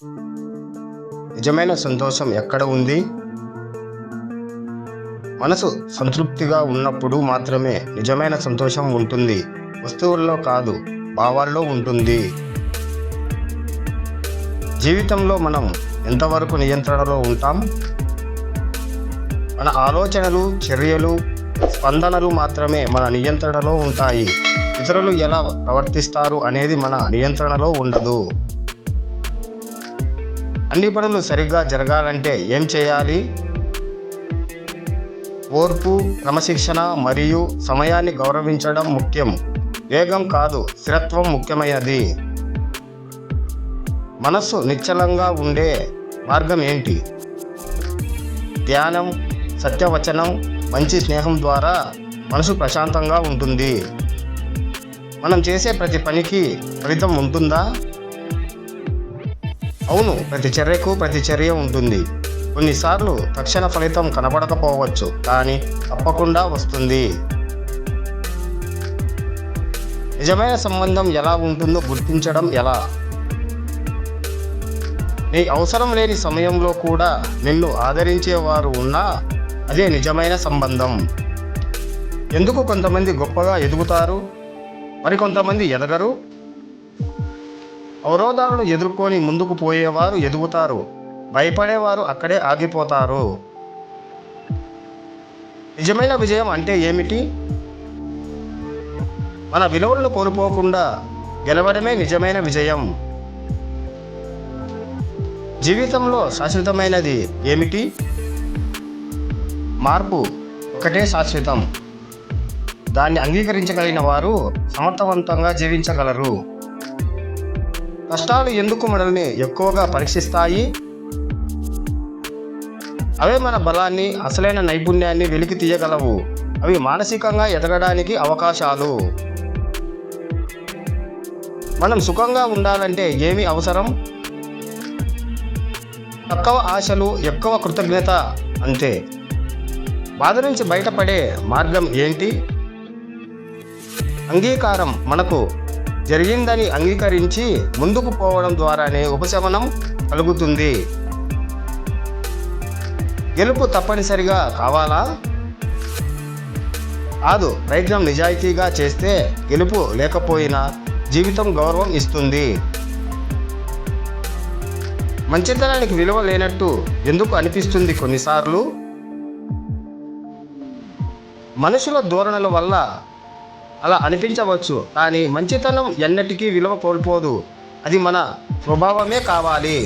నిజమైన సంతోషం ఎక్కడ ఉంది? మనసు సంతృప్తిగా ఉన్నప్పుడు మాత్రమే నిజమైన సంతోషం ఉంటుంది. వస్తువుల్లో కాదు, భావాల్లో ఉంటుంది. జీవితంలో మనం ఎంతవరకు నియంత్రణలో ఉంటాం? మన ఆలోచనలు, చర్యలు, స్పందనలు మాత్రమే మన నియంత్రణలో ఉంటాయి. ఇతరులు ఎలా ప్రవర్తిస్తారు అనేది మన నియంత్రణలో ఉండదు. అన్ని పనులు సరిగ్గా జరగాలంటే ఏం చేయాలి? ఓర్పు, క్రమశిక్షణ మరియు సమయాన్ని గౌరవించడం ముఖ్యం. వేగం కాదు, స్థిరత్వం ముఖ్యమైనది. మనస్సు నిశ్చలంగా ఉండే మార్గం ఏంటి? ధ్యానం, సత్యవచనం, మంచి స్నేహం ద్వారా మనసు ప్రశాంతంగా ఉంటుంది. మనం చేసే ప్రతి పనికి ఫలితం ఉంటుందా? అవును, ప్రతి చర్యకు ప్రతిచర్య ఉంటుంది. కొన్నిసార్లు తక్షణ ఫలితం కనబడకపోవచ్చు, కానీ తప్పకుండా వస్తుంది. నిజమైన సంబంధం ఎలా ఉంటుందో గుర్తించడం ఎలా? నీ అవసరం లేని సమయంలో కూడా నిన్ను ఆదరించేవారు ఉన్నా అదే నిజమైన సంబంధం. ఎందుకు కొంతమంది గొప్పగా ఎదుగుతారు, మరికొంతమంది ఎదగరు? అవరోధాలను ఎదుర్కొని ముందుకు పోయేవారు ఎదుగుతారు, భయపడేవారు అక్కడే ఆగిపోతారు. నిజమైన విజయం అంటే ఏమిటి? మన విలువలను కోల్పోకుండా గెలవడమే నిజమైన విజయం. జీవితంలో శాశ్వతమైనది ఏమిటి? మార్పు ఒకటే శాశ్వతం. దాన్ని అంగీకరించగలిగిన వారు సమర్థవంతంగా జీవించగలరు. కష్టాలు ఎందుకు మనల్ని ఎక్కువగా పరీక్షిస్తాయి? అవే మన బలాన్ని, అసలైన నైపుణ్యాన్ని వెలికి తీయగలవు. అవి మానసికంగా ఎదగడానికి అవకాశాలు. మనం సుఖంగా ఉండాలంటే ఏమి అవసరం? తక్కువ ఆశలు, ఎక్కువ కృతజ్ఞత, అంతే. బాధ నుంచి బయటపడే మార్గం ఏంటి? అంగీకారం. మనకు జరిగిందని అంగీకరించి ముందుకు పోవడం ద్వారానే ఉపశమనం కలుగుతుంది. గెలుపు తప్పనిసరిగా కావాలా? కాదు, ప్రయత్నం నిజాయితీగా చేస్తే గెలుపు లేకపోయినా జీవితం గౌరవం ఇస్తుంది. మంచితనానికి విలువ లేనట్టు ఎందుకు అనిపిస్తుంది కొన్నిసార్లు? మనుషుల ధోరణుల వల్ల అలా అనిపించవచ్చు, కానీ మంచితనం ఎన్నటికీ విలువ కోల్పోదు. అది మన స్వభావమే కావాలి.